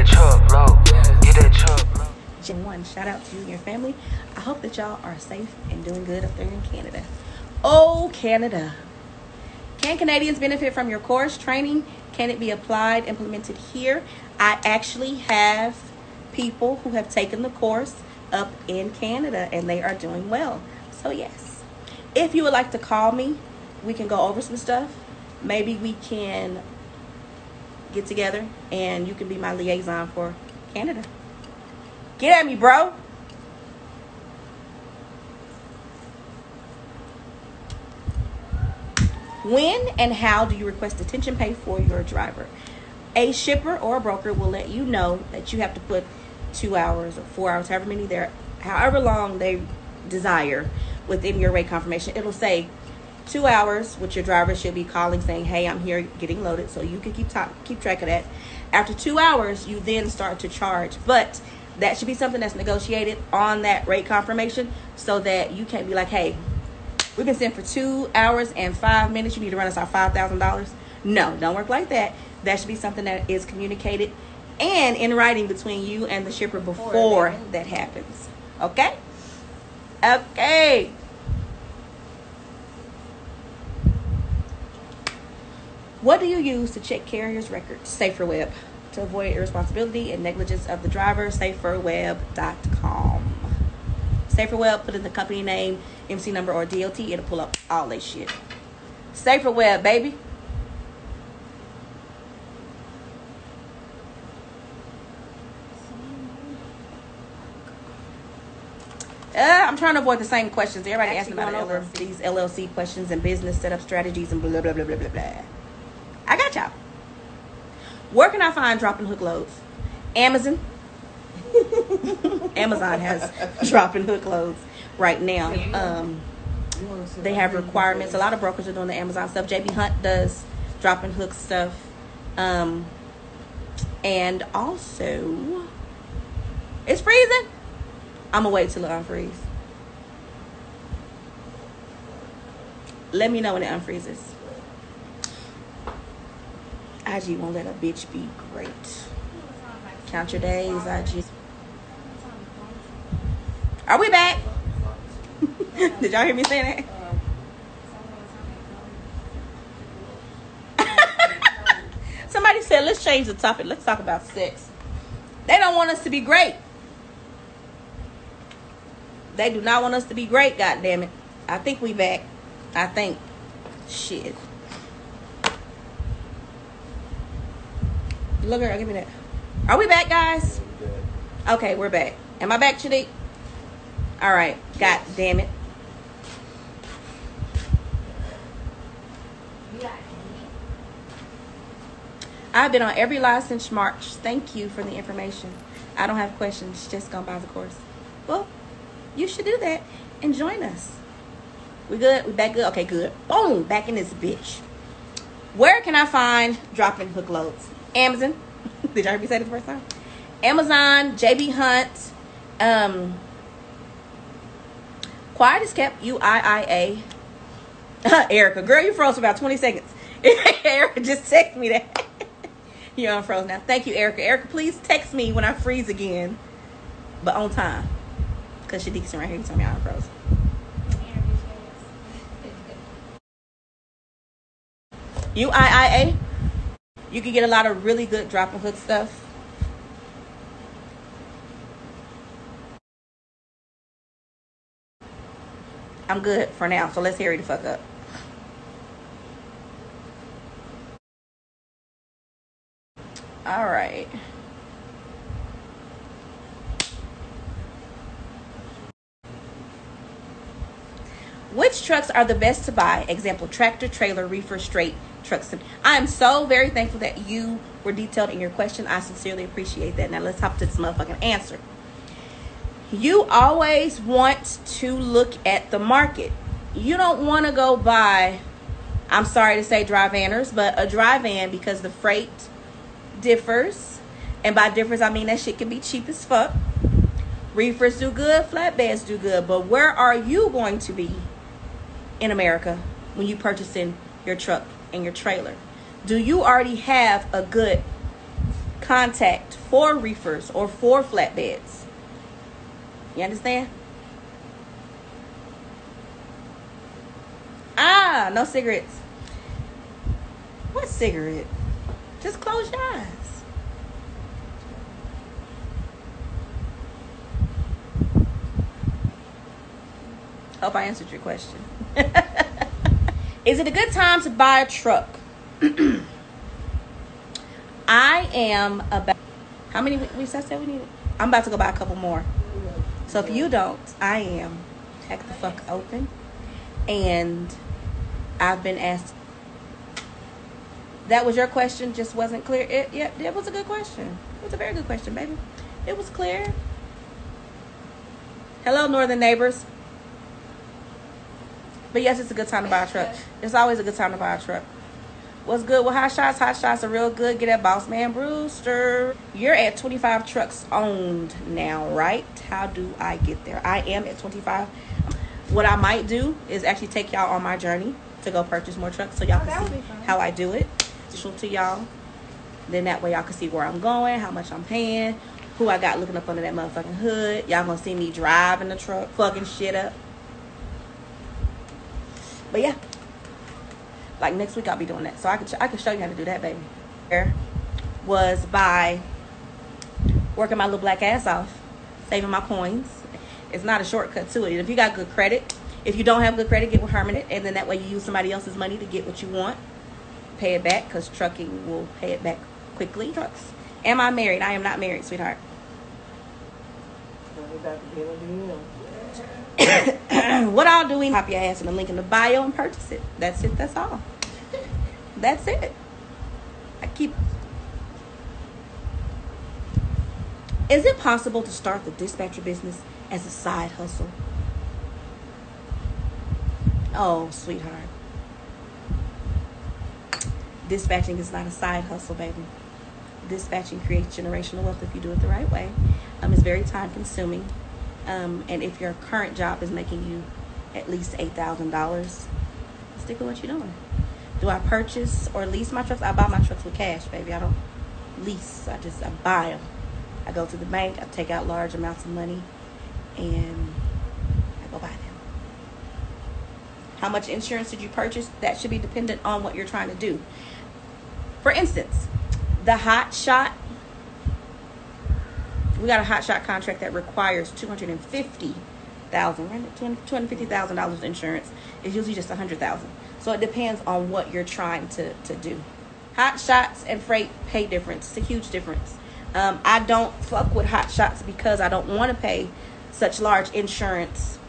that truck low. Get that truck low. Gen 1, shout out to you and your family. I hope that y'all are safe and doing good up there in Canada. Oh, Canada. Can Canadians benefit from your course training? Can it be applied, implemented here? I actually have people who have taken the course up in Canada and they are doing well. So yes, if you would like to call me, we can go over some stuff. Maybe we can get together and you can be my liaison for Canada. Get at me, bro. When and how do you request detention pay for your driver? A shipper or a broker will let you know that you have to put 2 hours or 4 hours, however long they desire within your rate confirmation. It'll say 2 hours, which your driver should be calling saying, hey, I'm here getting loaded. So you can keep track of that. After 2 hours, you then start to charge. But that should be something that's negotiated on that rate confirmation so that you can't be like, hey, we've been sent for 2 hours and 5 minutes. You need to run us our $5,000. No, don't work like that. That should be something that is communicated and in writing between you and the shipper before that happens. Okay? Okay. What do you use to check carrier's records? SaferWeb. To avoid irresponsibility and negligence of the driver, saferweb.com. SaferWeb, put in the company name, MC number, or DOT. It'll pull up all that shit. SaferWeb, baby. I'm trying to avoid the same questions. Everybody asking about over these LLC questions and business setup strategies and blah, blah, blah, blah, blah, blah. I got y'all. Where can I find drop and hook loads? Amazon. Amazon has drop and hook loads right now. They have requirements. A lot of brokers are doing the Amazon stuff. JB Hunt does drop and hook stuff. And also, it's freezing. I'm gonna wait till it unfreeze. Let me know when it unfreezes. IG won't let a bitch be great. Count your days, IG. Are we back? Did y'all hear me say that? Somebody said, let's change the topic. Let's talk about sex. They don't want us to be great. They do not want us to be great, goddammit. I think we back. I think. Shit. Look at her, give me that. Are we back, guys? Okay, we're back. Am I back, Chanique? All right. God damn it. I've been on every live since March. Thank you for the information. I don't have questions. Just gonna buy the course. Well, you should do that and join us. We good? We back good? Okay, good. Boom. Back in this bitch. Where can I find drop and hook loads? Amazon. Did y'all hear me say it the first time? Amazon, JB Hunt, Quiet is Kept, UIIA. Erica, girl, you froze for about 20 seconds. Erica just text me that. You're unfroze now. Thank you, Erica. Erica, please text me when I freeze again, but on time. Because Shanique's right here. You told me I'm frozen. UIIA. You can get a lot of really good drop and hook stuff. I'm good for now, so let's hurry the fuck up. All right. Which trucks are the best to buy? Example, tractor, trailer, reefer, straight trucks. I am so very thankful that you were detailed in your question. I sincerely appreciate that. Now let's hop to this motherfucking answer. You always want to look at the market. You don't want to go buy, I'm sorry to say dry vanners, but a dry van because the freight differs. And by differs, I mean that shit can be cheap as fuck. Reefers do good, flatbeds do good. But where are you going to be in America when you purchasing your truck and your trailer? Do you already have a good contact 4 reefers or 4 flatbeds. You understand? Ah, no cigarettes. What cigarette? Just close your eyes. Hope I answered your question. Is it a good time to buy a truck? I am about... How many weeks I said we needed? I'm about to go buy a couple more. So if you don't, I am. Heck the fuck open. And I've been asked... That was your question, just wasn't clear. It was a good question. It was a very good question, baby. It was clear. Hello, northern neighbors. But yes, it's a good time to buy a truck. It's always a good time to buy a truck. What's good with Hot Shots? Hot Shots are real good. Get at Boss Man Brewster. You're at 25 trucks owned now, right? How do I get there? I am at 25. What I might do is actually take y'all on my journey to go purchase more trucks so y'all can see how I do it. To y'all. Then that way y'all can see where I'm going, how much I'm paying, who I got looking up under that motherfucking hood. Y'all gonna see me driving the truck, fucking shit up. But yeah, like next week I'll be doing that, so I can show you how to do that, baby. There was by working my little black ass off, saving my coins. It's not a shortcut to it. If you got good credit, if you don't have good credit, get with Hermanit, and then that way you use somebody else's money to get what you want. Pay it back, because trucking will pay it back quickly. Trucks. Am I married? I am not married, sweetheart. What all do we pop your ass in the link in the bio and purchase it? That's it. That's all. That's it. Is it possible to start the dispatcher business as a side hustle? Oh, sweetheart. Dispatching is not a side hustle, baby. Dispatching creates generational wealth if you do it the right way. It's very time consuming. And if your current job is making you at least $8,000, stick with what you're doing. Do I purchase or lease my trucks? I buy my trucks with cash, baby. I don't lease. I buy them. I go to the bank. I take out large amounts of money and I go buy them. How much insurance did you purchase? That should be dependent on what you're trying to do. For instance, the Hot Shot. We got a Hot Shot contract that requires $250,000 insurance. It's usually just $100,000. So it depends on what you're trying to do. Hot Shots and freight pay difference. It's a huge difference. I don't fuck with Hot Shots because I don't want to pay such large insurance,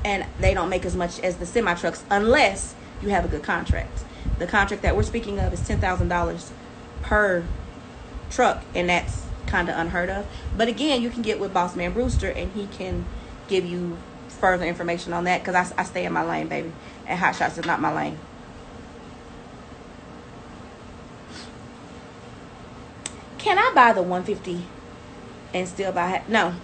and they don't make as much as the semi trucks unless you have a good contract. The contract that we're speaking of is $10,000 per truck, and that's kind of unheard of. But again, you can get with Boss Man Brewster, and he can give you further information on that, because I stay in my lane, baby. And Hot Shots is not my lane. Can I buy the 150 and still buy no.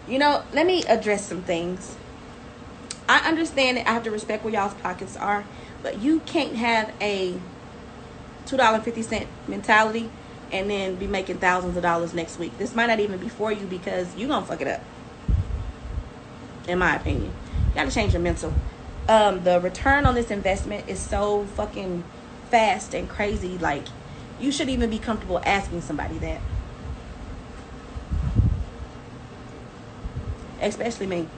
You know, let me address some things. I understand that I have to respect where y'all's pockets are, but you can't have a $2.50 mentality and then be making thousands of dollars next week. This might not even be for you, because you're gonna fuck it up, in my opinion. You gotta change your mental. The return on this investment is so fucking fast and crazy. Like, you should even be comfortable asking somebody that, especially me.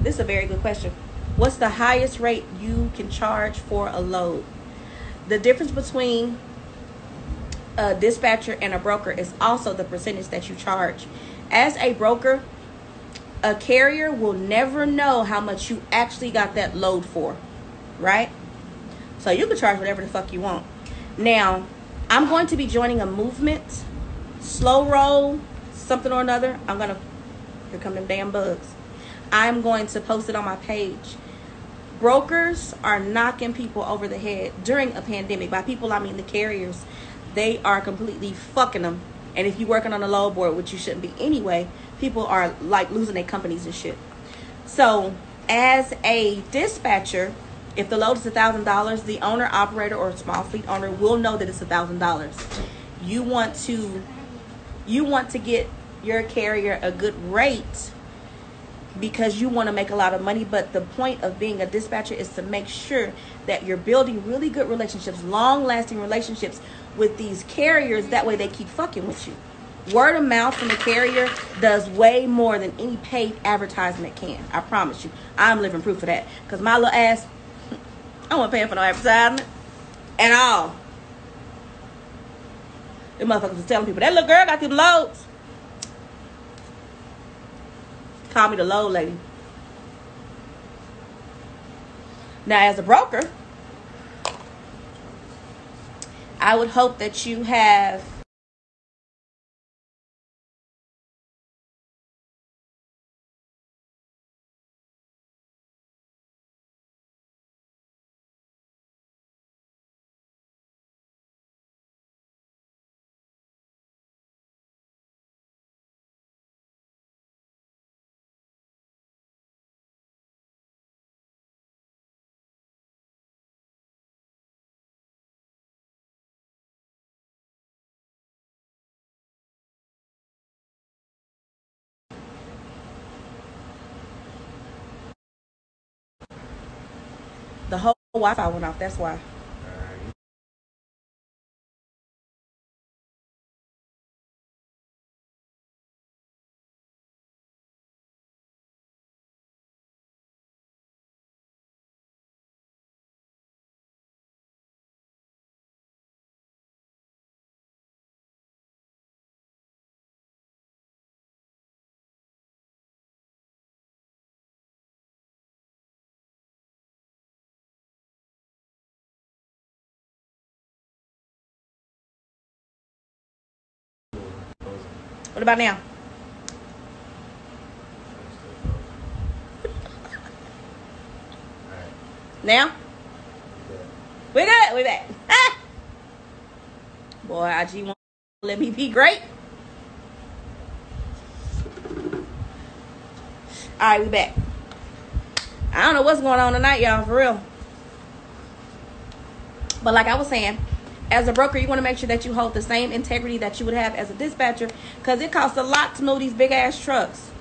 This is a very good question. What's the highest rate you can charge for a load? The difference between a dispatcher and a broker is also the percentage that you charge. As a broker, a carrier will never know how much you actually got that load for, right? So you can charge whatever the fuck you want. Now, I'm going to be joining a movement, slow roll, something or another. Here come them damn bugs. I'm going to post it on my page. Brokers are knocking people over the head during a pandemic. By people, I mean the carriers. They are completely fucking them And if you're working on a load board, which you shouldn't be anyway, people are like losing their companies and shit. So as a dispatcher, if the load is $1,000, the owner, operator, or small fleet owner will know that it's $1,000. You want to get your carrier a good rate because you want to make a lot of money. But the point of being a dispatcher is to make sure that you're building really good relationships, long-lasting relationships with these carriers. That way they keep fucking with you. Word of mouth from the carrier does way more than any paid advertisement can. I promise you. I'm living proof of that. Because my little ass, I wasn't paying for no advertisement at all. The motherfuckers was telling people, that little girl got them loads. Call me the load lady. Now, as a broker, I would hope that you have the whole Wi-Fi went off. That's why. What about now? Now? We good. We back. Ah! Boy, IG won't let me be great. Alright, we back. I don't know what's going on tonight, y'all, for real. But like I was saying, as a broker, you want to make sure that you hold the same integrity that you would have as a dispatcher, because it costs a lot to move these big ass trucks.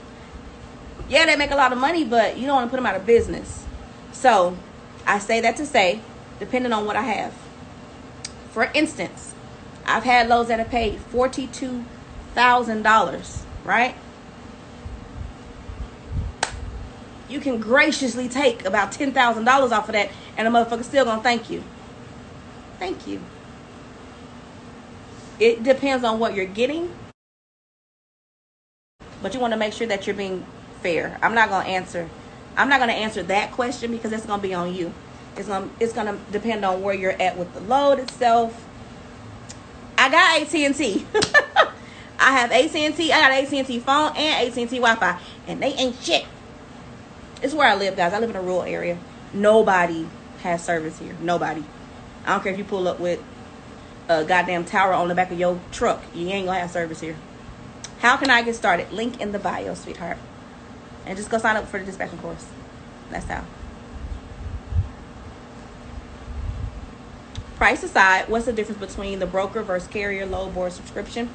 Yeah, they make a lot of money, but you don't want to put them out of business. So I say that to say, depending on what I have. For instance, I've had loads that have paid $42,000, right? You can graciously take about $10,000 off of that, and the motherfucker's still gonna thank you. Thank you. It depends on what you're getting, but you want to make sure that you're being fair. I'm not gonna answer that question because it's gonna be on you. It's gonna depend on where you're at with the load itself. I got AT&T. I have AT&T. I got AT&T phone and AT&T Wi-Fi, and they ain't shit. It's where I live, guys. I live in a rural area. Nobody has service here. Nobody. I don't care if you pull up with a goddamn tower on the back of your truck. You ain't gonna have service here. How can I get started? Link in the bio, sweetheart. And just go sign up for the dispatching course. That's how. Price aside, what's the difference between the broker versus carrier load board subscription?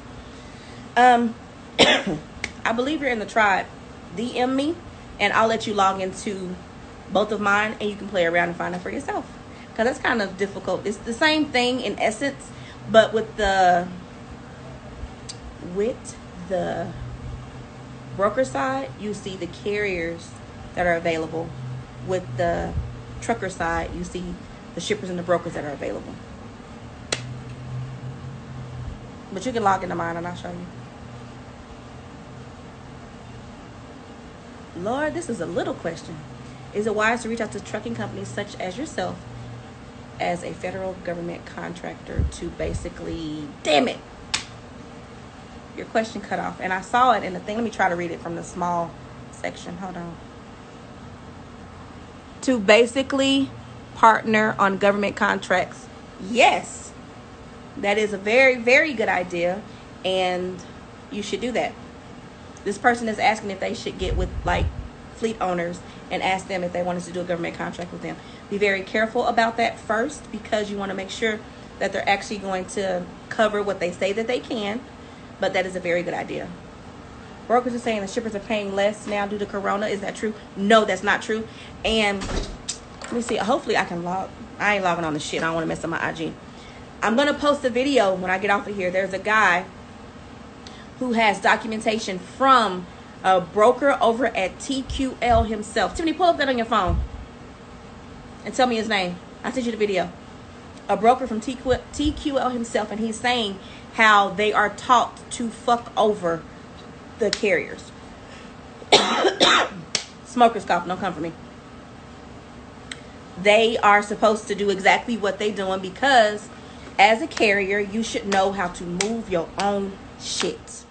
I believe you're in the tribe. DM me, and I'll let you log into both of mine, and you can play around and find out for yourself. Because that's kind of difficult. It's the same thing in essence, but with the broker side, you see the carriers that are available. With the trucker side, you see the shippers and the brokers that are available. But you can log into mine and I'll show you. Lord, this is a little question. Is it wise to reach out to trucking companies such as yourself as a federal government contractor to basically... Damn it! Your question cut off. And I saw it in the thing. Let me try to read it from the small section. Hold on. To basically partner on government contracts. Yes. That is a very, very good idea. and you should do that. This person is asking if they should get with like fleet owners and ask them if they want us to do a government contract with them. Be very careful about that first, because you want to make sure that they're actually going to cover what they say that they can. But that is a very good idea. Brokers are saying the shippers are paying less now due to Corona. Is that true? No, that's not true. And let me see. Hopefully I can log. I ain't logging on the shit. I don't want to mess up my IG. I'm going to post a video when I get off of here. There's a guy who has documentation from a broker over at TQL himself. Tiffany, pull up that on your phone and tell me his name. I sent you the video. A broker from TQL himself, and he's saying how they are taught to fuck over the carriers. Smokers cough, don't come for me. They are supposed to do exactly what they're doing, because as a carrier, you should know how to move your own shit.